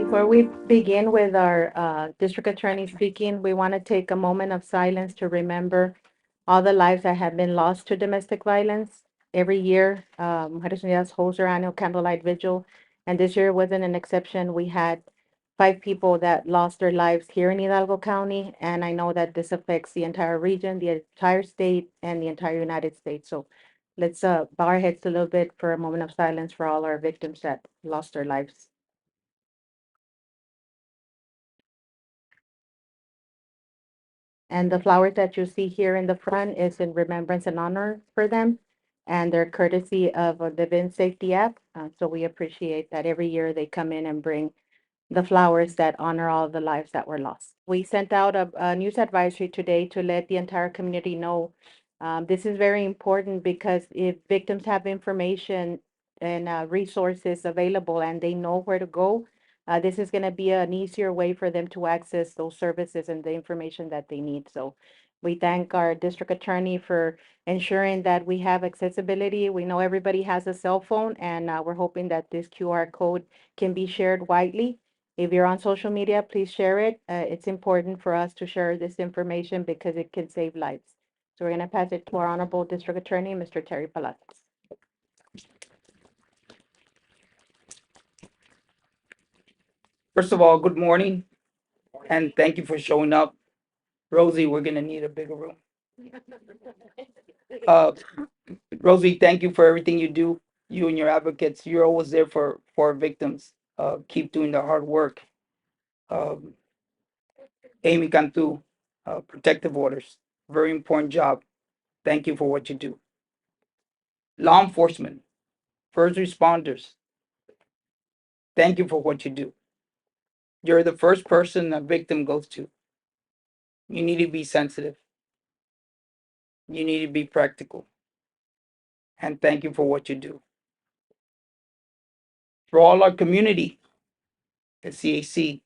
Before we begin with our district attorney speaking, we want to take a moment of silence to remember all the lives that have been lost to domestic violence. Every year, Mujeres Unidas holds their annual candlelight vigil, and this year wasn't an exception. We had 5 people that lost their lives here in Hidalgo County, and I know that this affects the entire region, the entire state, and the entire United States. So let's bow our heads a little bit for a moment of silence for all our victims that lost their lives. And the flowers that you see here in the front is in remembrance and honor for them. And they're courtesy of the Vin Safety app. So we appreciate that every year they come in and bring the flowers that honor all the lives that were lost. We sent out a news advisory today to let the entire community know. This is very important because if victims have information and resources available and they know where to go, this is going to be an easier way for them to access those services and the information that they need. So we thank our district attorney for ensuring that we have accessibility. We know everybody has a cell phone, and we're hoping that this QR code can be shared widely. If you're on social media, please share it. It's important for us to share this information because it can save lives. So we're going to pass it to our honorable district attorney, Mr. Terry Palacios. First of all, good morning, and thank you for showing up. Rosie, we're gonna need a bigger room. Uh, Rosie, thank you for everything you do. You and your advocates, you're always there for our victims. Keep doing the hard work. Um, Amy Cantu, protective orders, very important job. Thank you for what you do. Law enforcement, first responders, thank you for what you do. You're the first person a victim goes to. You need to be sensitive. You need to be practical. And thank you for what you do. For all our community, the CAC,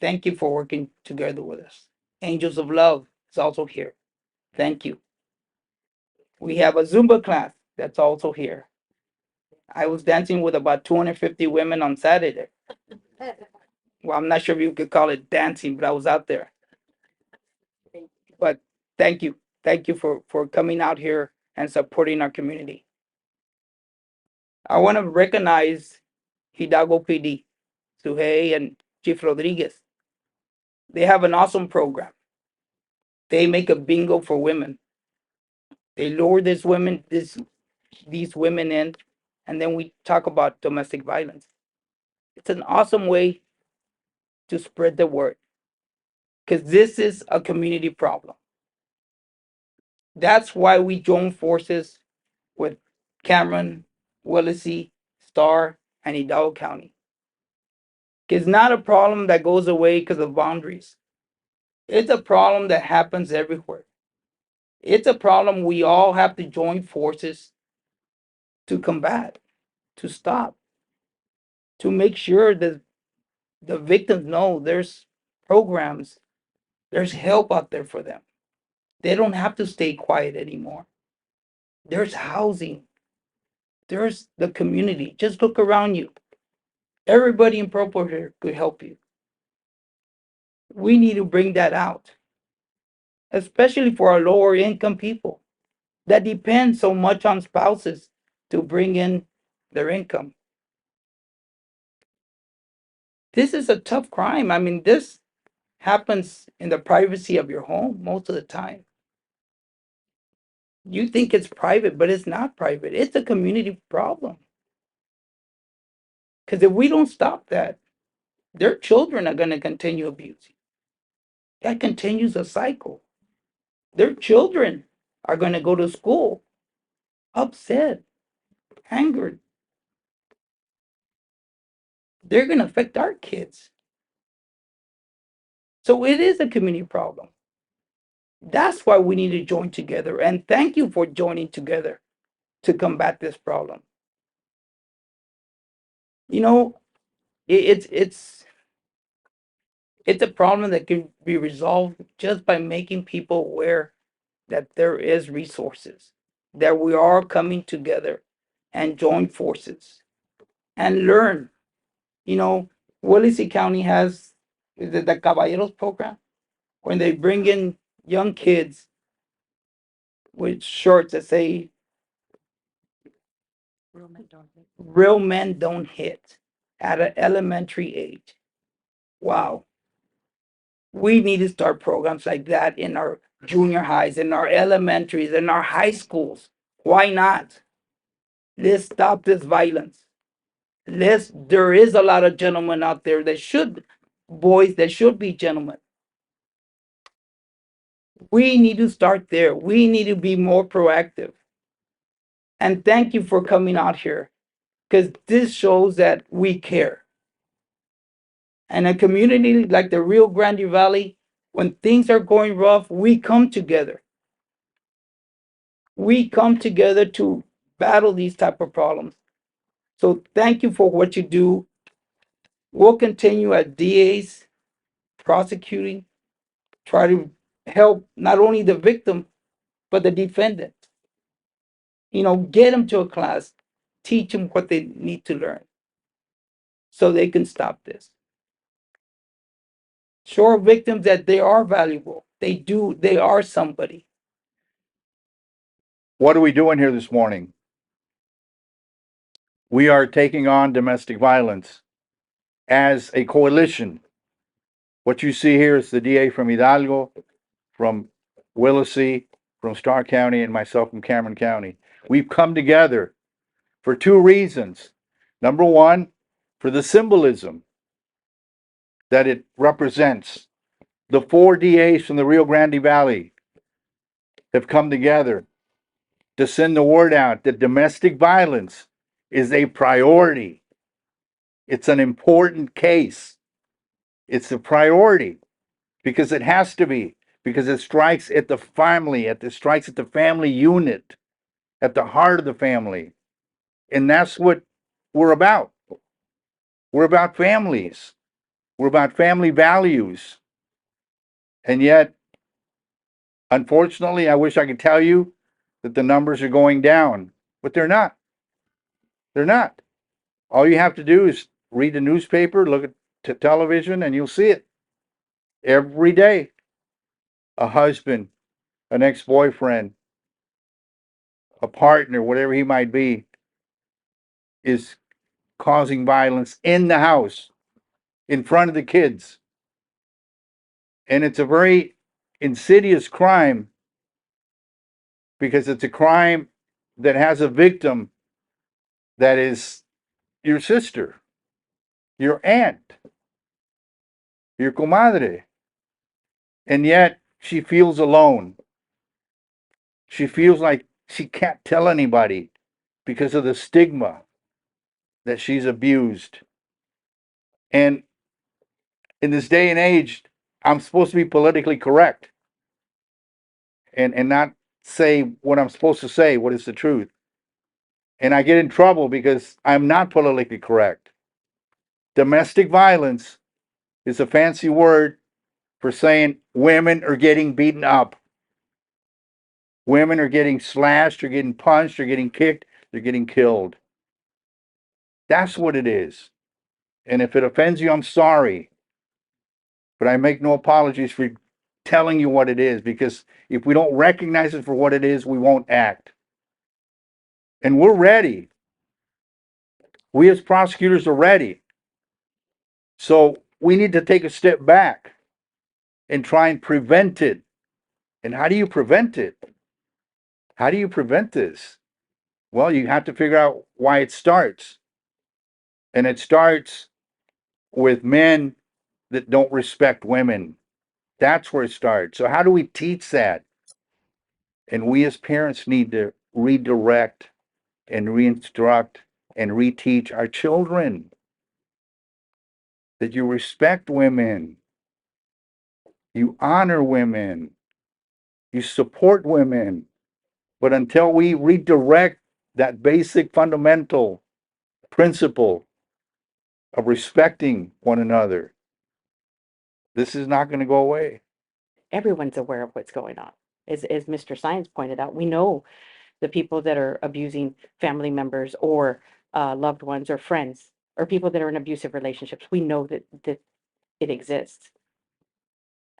thank you for working together with us. Angels of Love is also here. Thank you. We have a Zumba class that's also here. I was dancing with about 250 women on Saturday. Well, I'm not sure if you could call it dancing, but I was out there. But thank you. Thank you for coming out here and supporting our community. I want to recognize Hidalgo PD, Suhey and Chief Rodriguez. They have an awesome program. They make a bingo for women. They lure these women in, and then we talk about domestic violence. It's an awesome way to spread the word because this is a community problem. That's why we join forces with Cameron, Willacy, Star, and Hidalgo County. It's not a problem that goes away because of boundaries. It's a problem that happens everywhere. It's a problem we all have to join forces to combat, to stop, to make sure that the victims know there's programs, there's help out there for them. They don't have to stay quiet anymore. There's housing, there's the community. Just look around you. Everybody in Purple here could help you. We need to bring that out, especially for our lower income people that depend so much on spouses to bring in their income. This is a tough crime. I mean, this happens in the privacy of your home most of the time. You think it's private, but it's not private. It's a community problem. Because if we don't stop that, their children are going to continue abusing. That continues a cycle. Their children are going to go to school upset, angered. They're going to affect our kids. So it is a community problem. That's why we need to join together. And thank you for joining together to combat this problem. You know, it's a problem that can be resolved just by making people aware that there is resources, that we are coming together and join forces and learn. You know, Willacy County has, is it the Caballeros program? When they bring in young kids with shirts that say real men don't hit at an elementary age. Wow. We need to start programs like that in our junior highs, in our elementaries, in our high schools. Why not? Let's stop this violence. There is a lot of gentlemen out there that should, boys that should be gentlemen. We need to start there. We need to be more proactive. And thank you for coming out here because this shows that we care. And a community like the Rio Grande Valley, when things are going rough, we come together. We come together to battle these type of problems. So thank you for what you do. We'll continue as DAs prosecuting, try to help not only the victim, but the defendant. Get them to a class, teach them what they need to learn so they can stop this. Show our victims that they are valuable. They are somebody. What are we doing here this morning? We are taking on domestic violence as a coalition. What you see here is the DA from Hidalgo, from Willacy, from Starr County, and myself from Cameron County. We've come together for two reasons. Number one, for the symbolism that it represents. The four DAs from the Rio Grande Valley have come together to send the word out that domestic violence is a priority. It's an important case. It's a priority because it has to be, because it strikes at the family, it strikes at the family unit, at the heart of the family. And that's what we're about. We're about families. We're about family values. And yet, unfortunately, I wish I could tell you that the numbers are going down, but they're not. They're not. All you have to do is read the newspaper, look at television, and you'll see it. Every day, a husband, an ex-boyfriend, a partner, whatever he might be, is causing violence in the house, in front of the kids. And it's a very insidious crime because it's a crime that has a victim that is your sister, your aunt, your comadre. And yet she feels alone. She feels like she can't tell anybody because of the stigma that she's abused. And in this day and age, I'm supposed to be politically correct and not say what I'm supposed to say, what is the truth. And I get in trouble because I'm not politically correct. Domestic violence is a fancy word for saying women are getting beaten up. Women are getting slashed, or getting punched, or getting kicked, they're getting killed. That's what it is. And if it offends you, I'm sorry. But I make no apologies for telling you what it is, because if we don't recognize it for what it is, we won't act. And we're ready. We as prosecutors are ready. So we need to take a step back and try and prevent it. And how do you prevent it? How do you prevent this? Well, you have to figure out why it starts. And it starts with men that don't respect women. That's where it starts. So how do we teach that? And we as parents need to redirect and re-instruct and reteach our children that you respect women, you honor women, you support women. But until we redirect that basic fundamental principle of respecting one another, this is not going to go away. Everyone's aware of what's going on. As Mr. Saenz pointed out, we know the people that are abusing family members or loved ones or friends or people that are in abusive relationships. We know that it exists,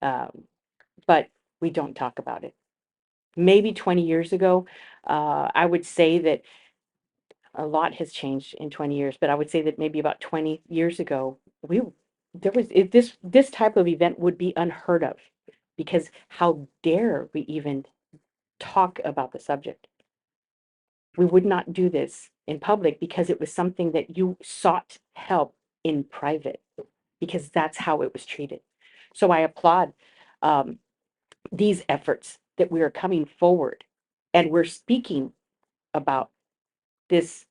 but we don't talk about it. Maybe 20 years ago, I would say that a lot has changed in 20 years, but I would say that maybe about 20 years ago, this type of event would be unheard of, because how dare we even talk about the subject? We would not do this in public because it was something that you sought help in private, because that's how it was treated. So I applaud these efforts that we are coming forward and we're speaking about this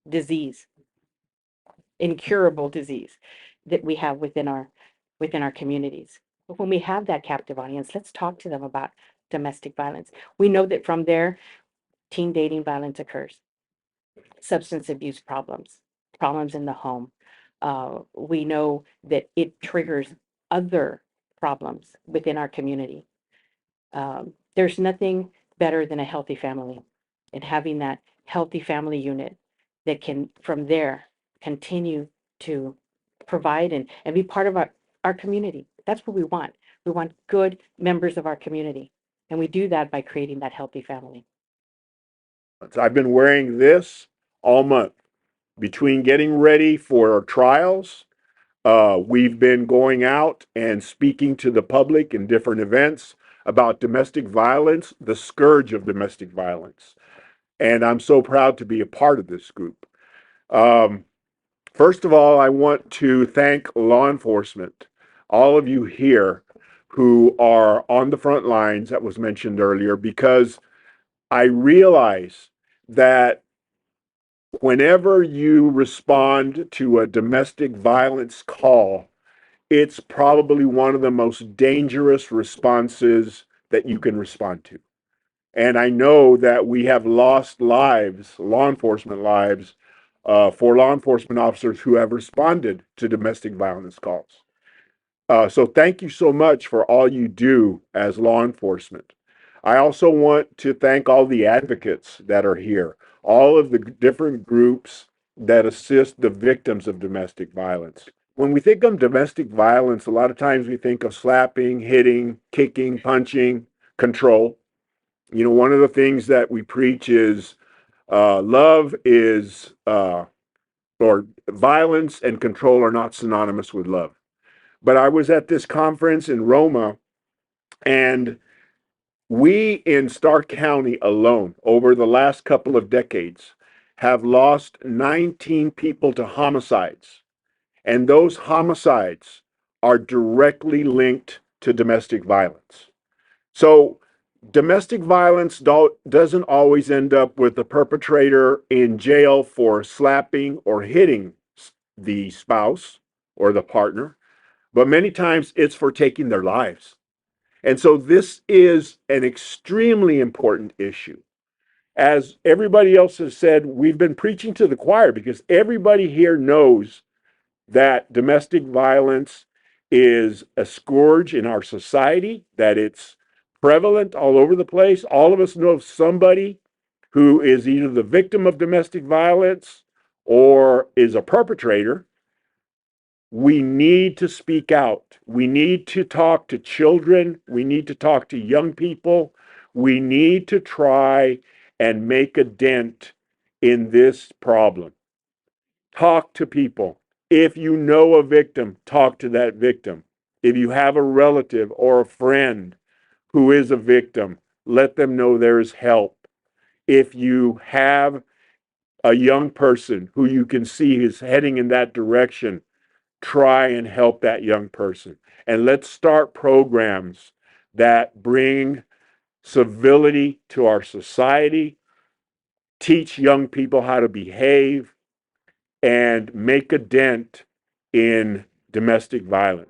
disease, incurable disease that we have within our communities. But when we have that captive audience, let's talk to them about domestic violence. We know that from there, teen dating violence occurs, substance abuse problems, problems in the home. We know that it triggers other problems within our community. There's nothing better than a healthy family, and having that healthy family unit that can, from there, continue to provide and be part of our community. That's what we want. We want good members of our community. And we do that by creating that healthy family. I've been wearing this all month. Between getting ready for our trials, we've been going out and speaking to the public in different events about domestic violence, the scourge of domestic violence. And I'm so proud to be a part of this group. First of all, I want to thank law enforcement, all of you here who are on the front lines that was mentioned earlier, because I realize that whenever you respond to a domestic violence call, it's probably one of the most dangerous responses that you can respond to. And I know that we have lost lives, law enforcement lives, for law enforcement officers who have responded to domestic violence calls. So thank you so much for all you do as law enforcement. I also want to thank all the advocates that are here, all of the different groups that assist the victims of domestic violence. When we think of domestic violence, a lot of times we think of slapping, hitting, kicking, punching, control. You know, one of the things that we preach is love is, or violence and control are not synonymous with love. But I was at this conference in Roma, and we in Stark County alone, over the last couple of decades, have lost 19 people to homicides. And those homicides are directly linked to domestic violence. So domestic violence doesn't always end up with the perpetrator in jail for slapping or hitting the spouse or the partner, but many times it's for taking their lives. And so this is an extremely important issue. As everybody else has said, we've been preaching to the choir because everybody here knows that domestic violence is a scourge in our society, that it's prevalent all over the place. All of us know somebody who is either the victim of domestic violence or is a perpetrator. We need to speak out. We need to talk to children. We need to talk to young people. We need to try and make a dent in this problem. Talk to people. If you know a victim, talk to that victim. If you have a relative or a friend who is a victim, let them know there is help. If you have a young person who you can see is heading in that direction, try and help that young person. And let's start programs that bring civility to our society, teach young people how to behave, and make a dent in domestic violence.